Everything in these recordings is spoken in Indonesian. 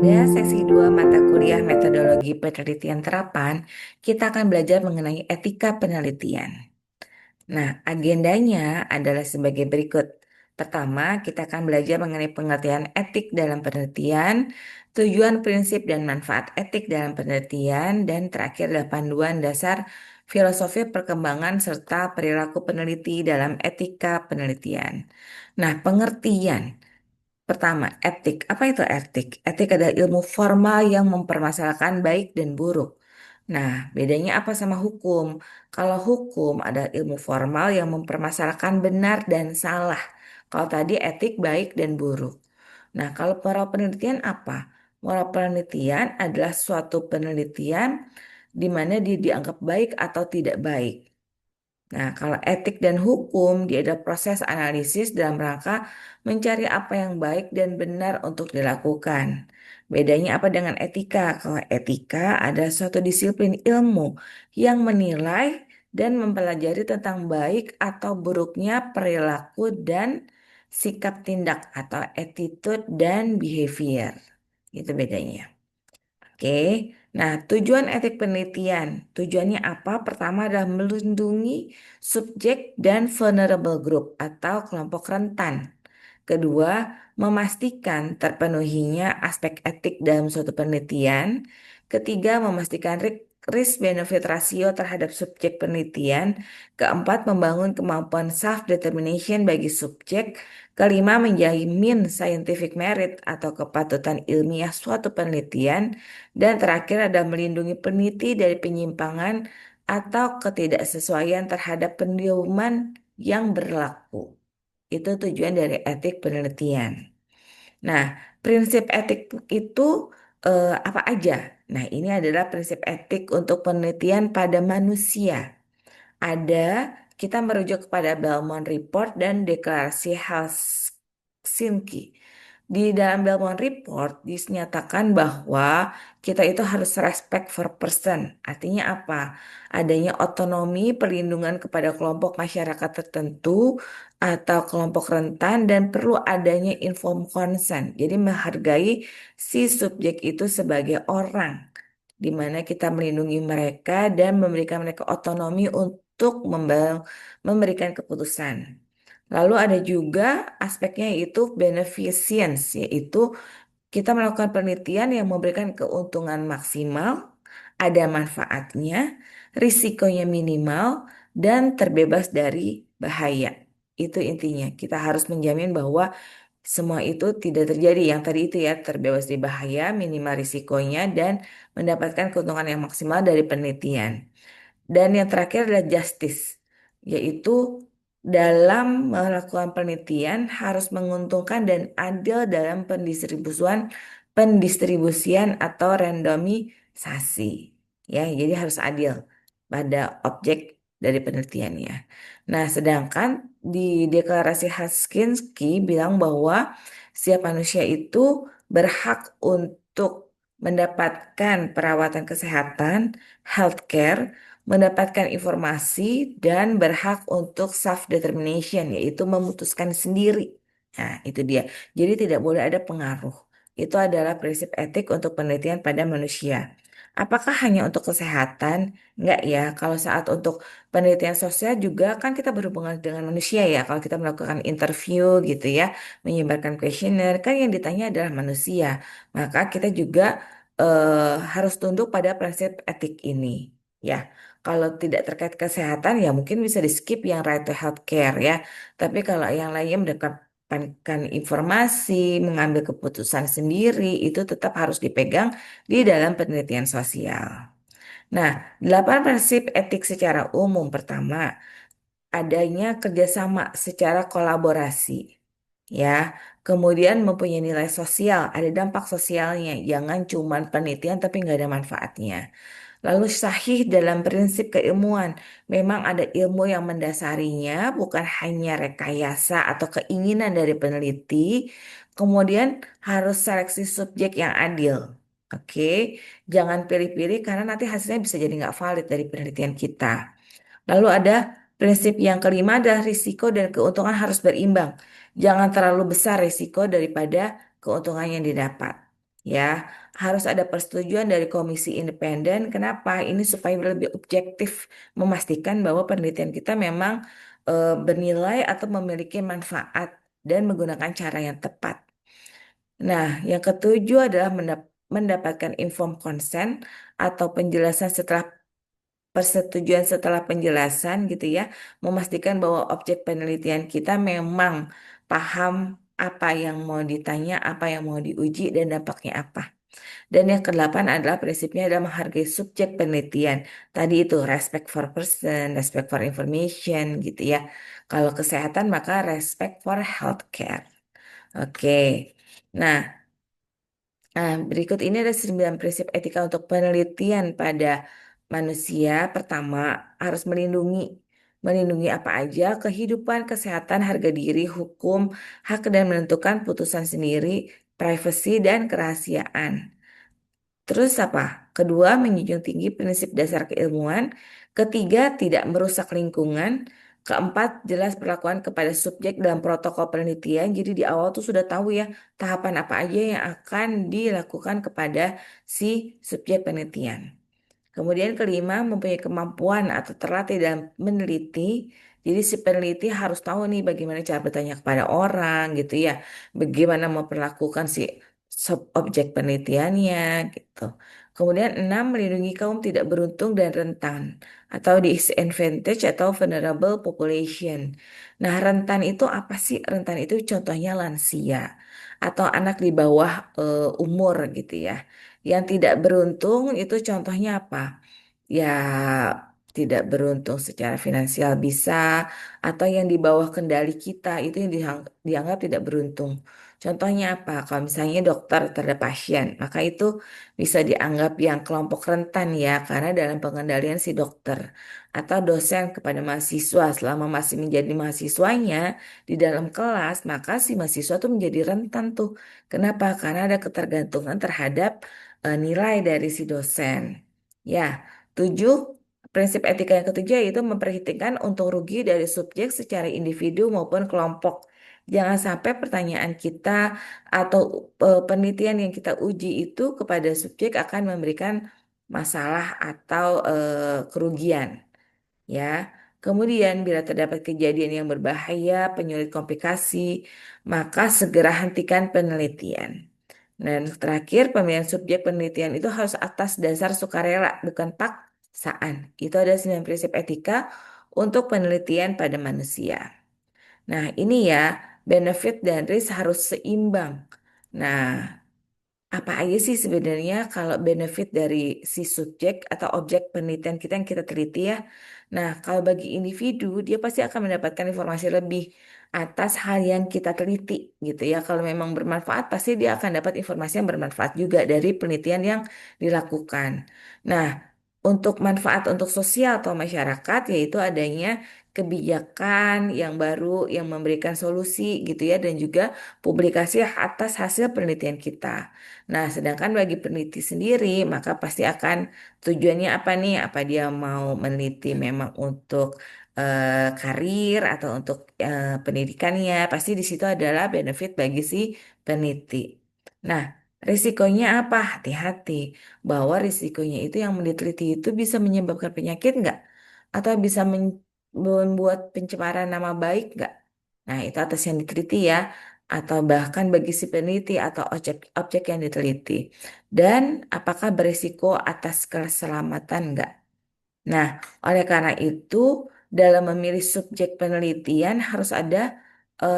Pada sesi 2 mata kuliah metodologi penelitian terapan, kita akan belajar mengenai etika penelitian. Nah, agendanya adalah sebagai berikut. Pertama, kita akan belajar mengenai pengertian etik dalam penelitian, tujuan prinsip dan manfaat etik dalam penelitian, dan terakhir adalah panduan dasar filosofi perkembangan serta perilaku peneliti dalam etika penelitian. Nah, pengertian. Pertama, etik. Apa itu etik? Etik adalah ilmu formal yang mempermasalahkan baik dan buruk. Nah, bedanya apa sama hukum? Kalau hukum adalah ilmu formal yang mempermasalahkan benar dan salah. Kalau tadi etik baik dan buruk. Nah, kalau moral penelitian apa? Moral penelitian adalah suatu penelitian di mana dia dianggap baik atau tidak baik. Nah, kalau etik dan hukum, dia ada proses analisis dalam rangka mencari apa yang baik dan benar untuk dilakukan. Bedanya apa dengan etika? Kalau etika adalah suatu disiplin ilmu yang menilai dan mempelajari tentang baik atau buruknya perilaku dan sikap tindak atau attitude dan behavior. Itu bedanya. Oke, nah tujuan etik penelitian, tujuannya apa? Pertama adalah melindungi subjek dan vulnerable group atau kelompok rentan. Kedua, memastikan terpenuhinya aspek etik dalam suatu penelitian. Ketiga, memastikan risk benefit rasio terhadap subjek penelitian. Keempat, membangun kemampuan self determination bagi subjek. Kelima, menjamin scientific merit atau kepatutan ilmiah suatu penelitian. Dan terakhir adalah melindungi peneliti dari penyimpangan atau ketidaksesuaian terhadap penilaian yang berlaku. Itu tujuan dari etik penelitian. Nah, prinsip etik itu apa aja? Nah, ini adalah prinsip etik untuk penelitian pada manusia. Ada, kita merujuk kepada Belmont Report dan Deklarasi Helsinki. Di dalam Belmont Report dinyatakan bahwa kita itu harus respect for person. Artinya apa? Adanya otonomi perlindungan kepada kelompok masyarakat tertentu atau kelompok rentan dan perlu adanya informed consent. Jadi menghargai si subjek itu sebagai orang di mana kita melindungi mereka dan memberikan mereka otonomi untuk memberikan keputusan. Lalu ada juga aspeknya yaitu beneficence, yaitu kita melakukan penelitian yang memberikan keuntungan maksimal, ada manfaatnya, risikonya minimal, dan terbebas dari bahaya. Itu intinya. Kita harus menjamin bahwa semua itu tidak terjadi. Yang tadi itu ya, terbebas dari bahaya, minimal risikonya, dan mendapatkan keuntungan yang maksimal dari penelitian. Dan yang terakhir adalah justice, yaitu dalam melakukan penelitian harus menguntungkan dan adil dalam pendistribusian atau randomisasi. Ya, jadi harus adil pada objek dari penelitiannya. Nah, sedangkan di Deklarasi Helsinki bilang bahwa setiap manusia itu berhak untuk mendapatkan perawatan kesehatan, healthcare, mendapatkan informasi dan berhak untuk self determination yaitu memutuskan sendiri. Nah, itu dia. Jadi tidak boleh ada pengaruh. Itu adalah prinsip etik untuk penelitian pada manusia. Apakah hanya untuk kesehatan? Enggak ya. Kalau saat untuk penelitian sosial juga kan kita berhubungan dengan manusia ya. Kalau kita melakukan interview gitu ya, menyebarkan kuesioner, kan yang ditanya adalah manusia. Maka kita juga harus tunduk pada prinsip etik ini. Ya, kalau tidak terkait kesehatan ya mungkin bisa di skip yang right to healthcare ya. Tapi kalau yang lainnya mendapatkan informasi, mengambil keputusan sendiri itu tetap harus dipegang di dalam penelitian sosial. Nah, 8 prinsip etik secara umum. Pertama, adanya kerjasama secara kolaborasi. Ya, kemudian mempunyai nilai sosial, ada dampak sosialnya. Jangan cuma penelitian tapi nggak ada manfaatnya. Lalu sahih dalam prinsip keilmuan. Memang ada ilmu yang mendasarinya, bukan hanya rekayasa atau keinginan dari peneliti. Kemudian harus seleksi subjek yang adil. Oke, jangan pilih-pilih karena nanti hasilnya bisa jadi nggak valid dari penelitian kita. Lalu ada prinsip yang kelima adalah risiko dan keuntungan harus berimbang. Jangan terlalu besar risiko daripada keuntungan yang didapat. ya. Harus ada persetujuan dari komisi independen. Kenapa? Ini supaya lebih objektif memastikan bahwa penelitian kita memang bernilai atau memiliki manfaat dan menggunakan cara yang tepat. Nah, yang ketujuh adalah mendapatkan informed consent atau penjelasan setelah persetujuan setelah penjelasan gitu ya, memastikan bahwa objek penelitian kita memang paham apa yang mau ditanya, apa yang mau diuji, dan dampaknya apa. Dan yang kedelapan adalah prinsipnya adalah menghargai subjek penelitian. Tadi itu respect for person, respect for information gitu ya. Kalau kesehatan maka respect for healthcare. Oke. Nah, berikut ini ada 9 prinsip etika untuk penelitian pada manusia. Pertama, harus melindungi. Melindungi apa aja? Kehidupan, kesehatan, harga diri, hukum, hak dan menentukan putusan sendiri, privasi, dan kerahasiaan. Terus apa? Kedua, menjunjung tinggi prinsip dasar keilmuan. Ketiga, tidak merusak lingkungan. Keempat, jelas perlakuan kepada subjek dalam protokol penelitian. Jadi di awal tuh sudah tahu ya tahapan apa aja yang akan dilakukan kepada si subjek penelitian. Kemudian kelima, mempunyai kemampuan atau terlatih dalam meneliti. Jadi si peneliti harus tahu nih bagaimana cara bertanya kepada orang gitu ya. Bagaimana memperlakukan si objek penelitiannya gitu. Kemudian enam, melindungi kaum tidak beruntung dan rentan atau disadvantage atau vulnerable population. Nah, rentan itu apa sih? Rentan itu contohnya lansia atau anak di bawah umur gitu ya. Yang tidak beruntung itu contohnya apa? Ya, tidak beruntung secara finansial bisa, atau yang di bawah kendali kita itu yang dianggap tidak beruntung. Contohnya apa? Kalau misalnya dokter terhadap pasien, maka itu bisa dianggap yang kelompok rentan ya, karena dalam pengendalian si dokter atau dosen kepada mahasiswa selama masih menjadi mahasiswanya di dalam kelas, maka si mahasiswa tuh menjadi rentan tuh. Kenapa? Karena ada ketergantungan terhadap nilai dari si dosen. Ya, tujuh, prinsip etika yang ketujuh yaitu memperhitungkan untung rugi dari subjek secara individu maupun kelompok. Jangan sampai pertanyaan kita atau penelitian yang kita uji itu kepada subjek akan memberikan masalah atau kerugian. Ya, kemudian bila terdapat kejadian yang berbahaya, penyulit komplikasi, maka segera hentikan penelitian. Dan terakhir, pemilihan subjek penelitian itu harus atas dasar sukarela, bukan paksaan. Itu ada 9 prinsip etika untuk penelitian pada manusia. Nah, ini ya, benefit dan risk harus seimbang. Nah, apa aja sih sebenarnya kalau benefit dari si subjek atau objek penelitian kita yang kita teliti ya? Nah, kalau bagi individu, dia pasti akan mendapatkan informasi lebih atas hal yang kita teliti gitu ya. Kalau memang bermanfaat, pasti dia akan dapat informasi yang bermanfaat juga dari penelitian yang dilakukan. Nah, untuk manfaat untuk sosial atau masyarakat, yaitu adanya kebijakan yang baru yang memberikan solusi gitu ya, dan juga publikasi atas hasil penelitian kita. Nah, sedangkan bagi peneliti sendiri, maka pasti akan tujuannya apa nih? Apa dia mau meneliti memang untuk karir atau untuk pendidikannya? Pasti di situ adalah benefit bagi si peneliti. Nah, risikonya apa? Hati-hati bahwa risikonya itu yang meneliti itu bisa menyebabkan penyakit nggak? Atau bisa membuat pencemaran nama baik nggak? Nah, itu atas yang diteliti ya atau bahkan bagi si peneliti atau objek yang diteliti. Dan apakah berisiko atas keselamatan enggak? Nah, oleh karena itu, dalam memilih subjek penelitian harus ada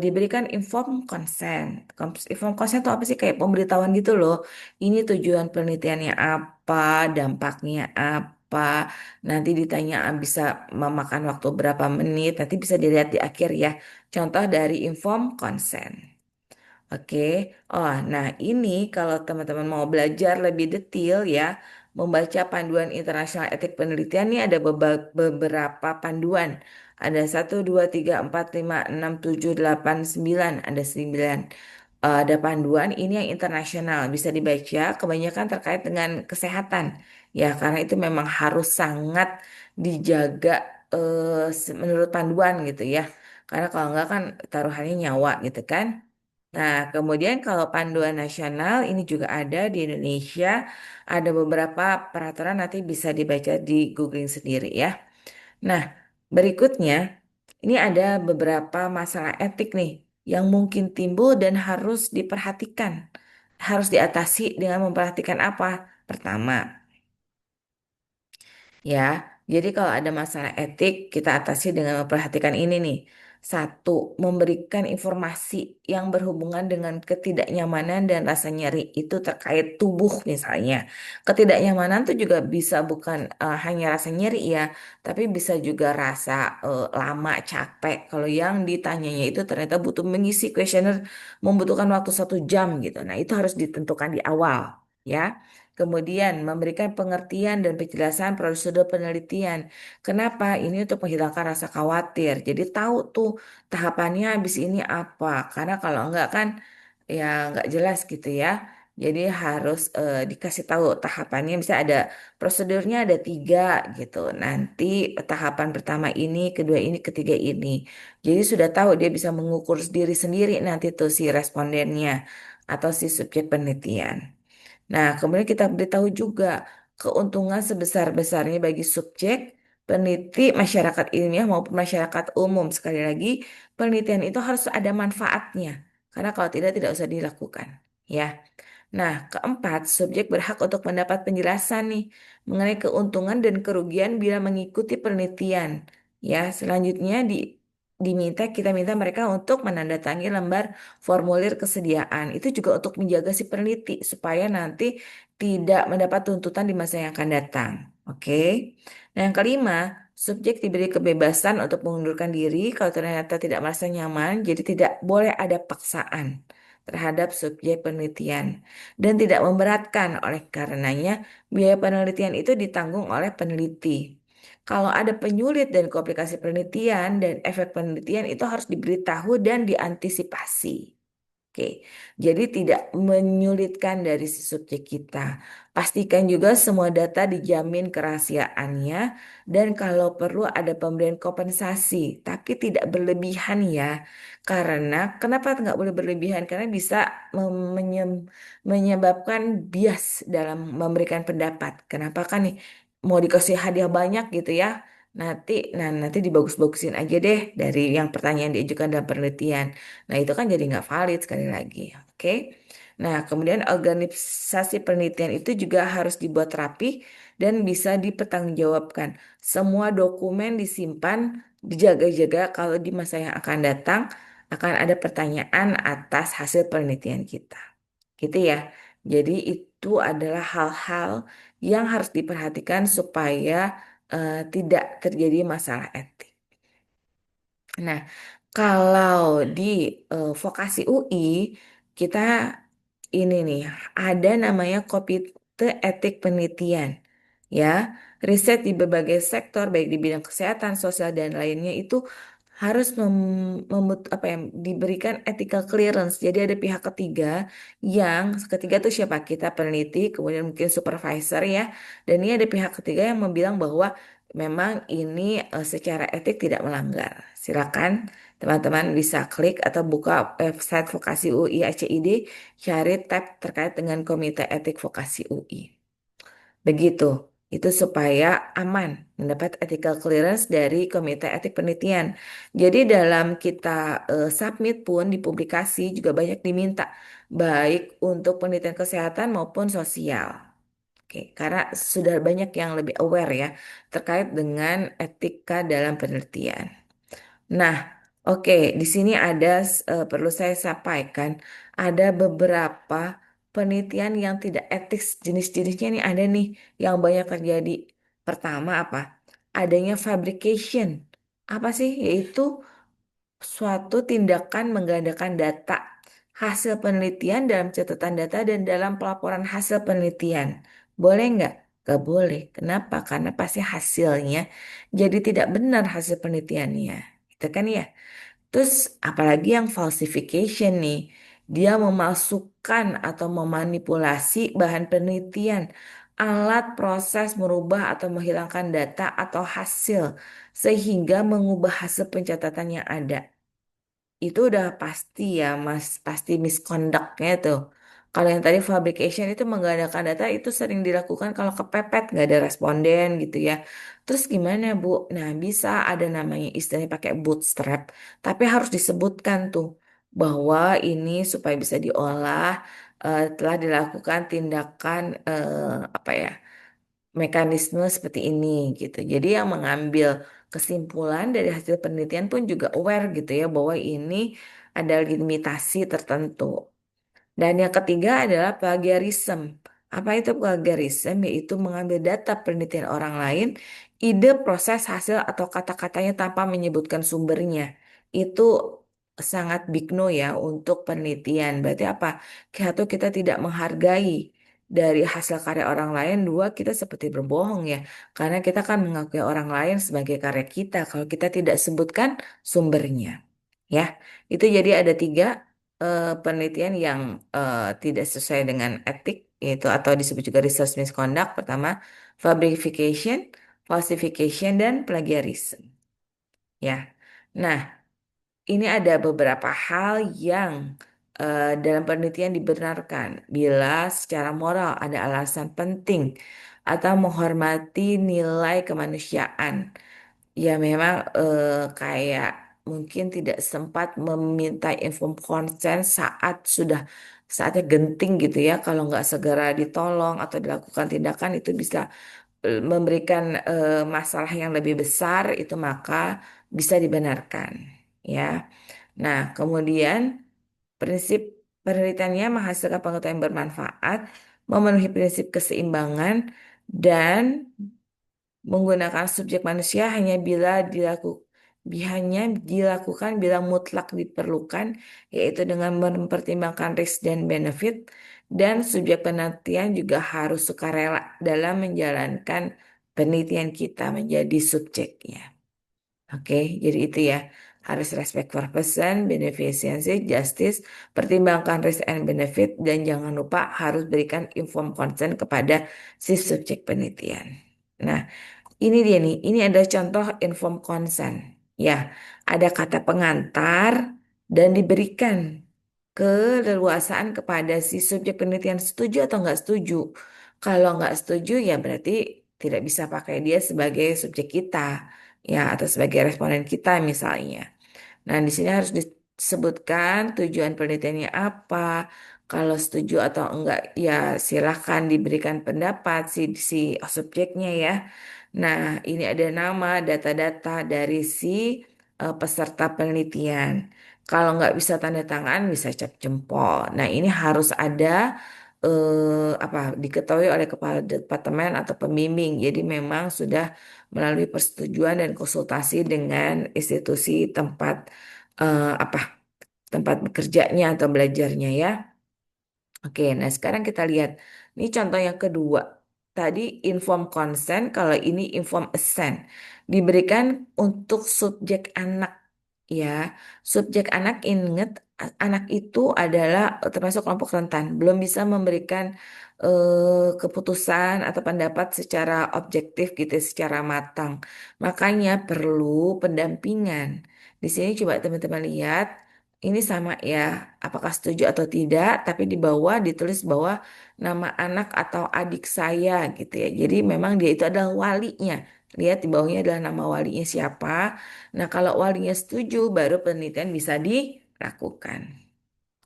diberikan informed consent. Informed consent itu apa sih? Kayak pemberitahuan gitu loh. Ini tujuan penelitiannya apa, dampaknya apa. Nanti ditanya bisa memakan waktu berapa menit. Nanti bisa dilihat di akhir ya. Contoh dari informed consent. Oke, oh, nah ini kalau teman-teman mau belajar lebih detail ya, membaca panduan internasional etik penelitian ini ada beberapa panduan. Ada 1, 2, 3, 4, 5, 6, 7, 8, 9, ada 9. Ada panduan ini yang internasional, bisa dibaca, kebanyakan terkait dengan kesehatan. Ya, karena itu memang harus sangat dijaga menurut panduan gitu ya. Karena kalau enggak kan taruhannya nyawa gitu kan. Nah, kemudian kalau panduan nasional ini juga ada di Indonesia, ada beberapa peraturan nanti bisa dibaca di googling sendiri ya. Nah, berikutnya ini ada beberapa masalah etik nih yang mungkin timbul dan harus diperhatikan. Harus diatasi dengan memperhatikan apa? Pertama, ya, jadi kalau ada masalah etik, kita atasi dengan memperhatikan ini nih. Satu, memberikan informasi yang berhubungan dengan ketidaknyamanan dan rasa nyeri itu terkait tubuh misalnya. Ketidaknyamanan tuh juga bisa bukan hanya rasa nyeri ya, tapi bisa juga rasa lama, capek. Kalau yang ditanyanya itu ternyata butuh mengisi kuesioner membutuhkan waktu 1 jam gitu. Nah, itu harus ditentukan di awal. Ya, kemudian memberikan pengertian dan penjelasan prosedur penelitian. Kenapa? Ini untuk menghilangkan rasa khawatir. Jadi tahu tuh tahapannya habis ini apa. Karena kalau enggak kan ya enggak jelas gitu ya. Jadi harus dikasih tahu tahapannya. Bisa ada prosedurnya ada 3 gitu. Nanti tahapan pertama ini, kedua ini, ketiga ini. Jadi sudah tahu dia bisa mengukur diri sendiri nanti tuh si respondennya atau si subjek penelitian. Nah, kemudian kita beritahu juga keuntungan sebesar-besarnya bagi subjek, peneliti, masyarakat ilmiah maupun masyarakat umum. Sekali lagi, penelitian itu harus ada manfaatnya. Karena kalau tidak, tidak usah dilakukan. Ya. Nah, keempat, subjek berhak untuk mendapat penjelasan nih mengenai keuntungan dan kerugian bila mengikuti penelitian. Ya, selanjutnya diminta kita minta mereka untuk menandatangani lembar formulir kesediaan. Itu juga untuk menjaga si peneliti supaya nanti tidak mendapat tuntutan di masa yang akan datang. Oke. Nah, yang kelima, subjek diberi kebebasan untuk mengundurkan diri kalau ternyata tidak merasa nyaman, jadi tidak boleh ada paksaan terhadap subjek penelitian dan tidak memberatkan. Oleh karenanya, biaya penelitian itu ditanggung oleh peneliti. Kalau ada penyulit dan komplikasi penelitian dan efek penelitian itu harus diberitahu dan diantisipasi. Oke, jadi tidak menyulitkan dari si subjek kita. Pastikan juga semua data dijamin kerahasiaannya dan kalau perlu ada pemberian kompensasi, tapi tidak berlebihan ya. Karena kenapa nggak boleh berlebihan? Karena bisa menyebabkan bias dalam memberikan pendapat. Kenapa kan nih mau dikasih hadiah banyak gitu ya? Nanti dibagus-bagusin aja deh dari yang pertanyaan diajukan dalam penelitian. Nah, itu kan jadi nggak valid sekali lagi. Oke. Nah, kemudian organisasi penelitian itu juga harus dibuat rapi dan bisa dipertanggungjawabkan. Semua dokumen disimpan, dijaga-jaga kalau di masa yang akan datang akan ada pertanyaan atas hasil penelitian kita. Gitu ya. Jadi itu adalah hal-hal yang harus diperhatikan supaya tidak terjadi masalah etik. Nah, kalau di vokasi UI kita ini nih ada namanya Komite Etik Penelitian. Ya, riset di berbagai sektor baik di bidang kesehatan, sosial dan lainnya itu harus apa ya, diberikan ethical clearance. Jadi ada pihak ketiga yang ketiga tuh siapa? Kita peneliti, kemudian mungkin supervisor ya. Dan ini ada pihak ketiga yang membilang bahwa memang ini secara etik tidak melanggar. Silakan teman-teman bisa klik atau buka website Vokasi UI ACID, cari tab terkait dengan Komite Etik Vokasi UI. Begitu. Itu supaya aman mendapat ethical clearance dari Komite Etik Penelitian. Jadi dalam kita submit pun di publikasi juga banyak diminta, baik untuk penelitian kesehatan maupun sosial. Oke, karena sudah banyak yang lebih aware ya terkait dengan etika dalam penelitian. Nah, oke, di sini ada perlu saya sampaikan ada beberapa penelitian yang tidak etis jenis-jenisnya nih ada nih yang banyak terjadi. Pertama apa? Adanya fabrication. Apa sih? Yaitu suatu tindakan menggandakan data hasil penelitian dalam catatan data dan dalam pelaporan hasil penelitian. Boleh nggak? Nggak boleh. Kenapa? Karena pasti hasilnya jadi tidak benar hasil penelitiannya. Itu kan ya. Terus apalagi yang falsification nih. Dia memasukkan atau memanipulasi bahan penelitian, alat proses merubah atau menghilangkan data atau hasil sehingga mengubah hasil pencatatan yang ada. itu udah pasti ya Mas, pasti misconduct-nya tuh. Kalau yang tadi fabrication itu menggandakan data itu sering dilakukan kalau kepepet nggak ada responden gitu ya. Terus gimana Bu? Nah bisa ada namanya istilahnya pakai bootstrap, tapi harus disebutkan tuh bahwa ini supaya bisa diolah telah dilakukan tindakan apa ya? Mekanisme seperti ini gitu. Jadi yang mengambil kesimpulan dari hasil penelitian pun juga aware gitu ya bahwa ini ada limitasi tertentu. Dan yang ketiga adalah plagiarism. Apa itu plagiarism? Yaitu mengambil data penelitian orang lain, ide, proses, hasil, atau kata-katanya tanpa menyebutkan sumbernya. Itu sangat big no ya untuk penelitian. Berarti apa? Satu, kita tidak menghargai dari hasil karya orang lain. Dua, kita seperti berbohong ya. Karena kita kan mengakui orang lain sebagai karya kita kalau kita tidak sebutkan sumbernya. Ya, itu jadi ada tiga penelitian yang tidak sesuai dengan etik, yaitu atau disebut juga research misconduct. Pertama, fabrication, falsification, dan plagiarism. Ya, nah ini ada beberapa hal yang dalam penelitian dibenarkan bila secara moral ada alasan penting atau menghormati nilai kemanusiaan. Ya memang kayak mungkin tidak sempat meminta inform consent saat sudah saatnya genting gitu ya. Kalau nggak segera ditolong atau dilakukan tindakan itu bisa memberikan masalah yang lebih besar itu maka bisa dibenarkan ya. Nah kemudian prinsip penelitiannya menghasilkan pengetahuan yang bermanfaat, memenuhi prinsip keseimbangan dan menggunakan subjek manusia hanya dilakukan bila mutlak diperlukan, yaitu dengan mempertimbangkan risk dan benefit, dan subjek penelitian juga harus sukarela dalam menjalankan penelitian kita menjadi subjeknya. Oke, jadi itu ya. Harus respect for person, beneficence, justice, pertimbangkan risk and benefit, dan jangan lupa harus berikan informed consent kepada si subjek penelitian. Nah, ini dia nih, ini ada contoh informed consent. Ya, ada kata pengantar dan diberikan keleluasaan kepada si subjek penelitian setuju atau nggak setuju. Kalau nggak setuju ya berarti tidak bisa pakai dia sebagai subjek kita, ya atau sebagai responden kita misalnya. Nah, di sini harus disebutkan tujuan penelitiannya apa. Kalau setuju atau enggak, ya silahkan diberikan pendapat si subjeknya ya. Nah, ini ada nama, data-data dari si peserta penelitian. Kalau nggak bisa tanda tangan, bisa cap jempol. Nah, ini harus ada apa diketahui oleh kepala departemen atau pembimbing. Jadi memang sudah melalui persetujuan dan konsultasi dengan institusi tempat apa tempat bekerjanya atau belajarnya ya. Oke, nah sekarang kita lihat. Ini contoh yang kedua. Tadi inform consent, kalau ini inform assent. Diberikan untuk subjek anak ya. Subjek anak ingat anak itu adalah termasuk kelompok rentan, belum bisa memberikan keputusan atau pendapat secara objektif gitu, secara matang. Makanya perlu pendampingan. Di sini coba teman-teman lihat ini sama ya, apakah setuju atau tidak, tapi di bawah ditulis bahwa nama anak atau adik saya gitu ya. Jadi memang dia itu adalah walinya. Lihat di bawahnya adalah nama walinya siapa. Nah, kalau walinya setuju, baru penelitian bisa dilakukan.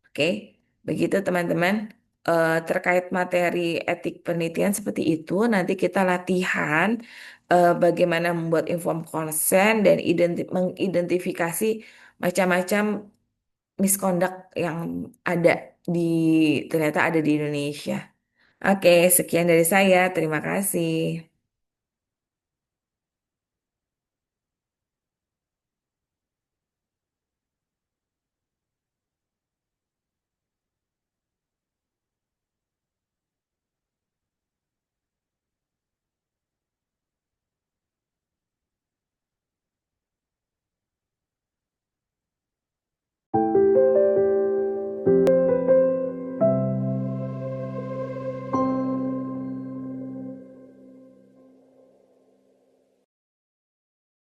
Oke, begitu teman-teman. Terkait materi etik penelitian seperti itu, nanti kita latihan bagaimana membuat inform consent dan mengidentifikasi macam-macam misconduct yang ada di ternyata ada di Indonesia. Oke, sekian dari saya. Terima kasih.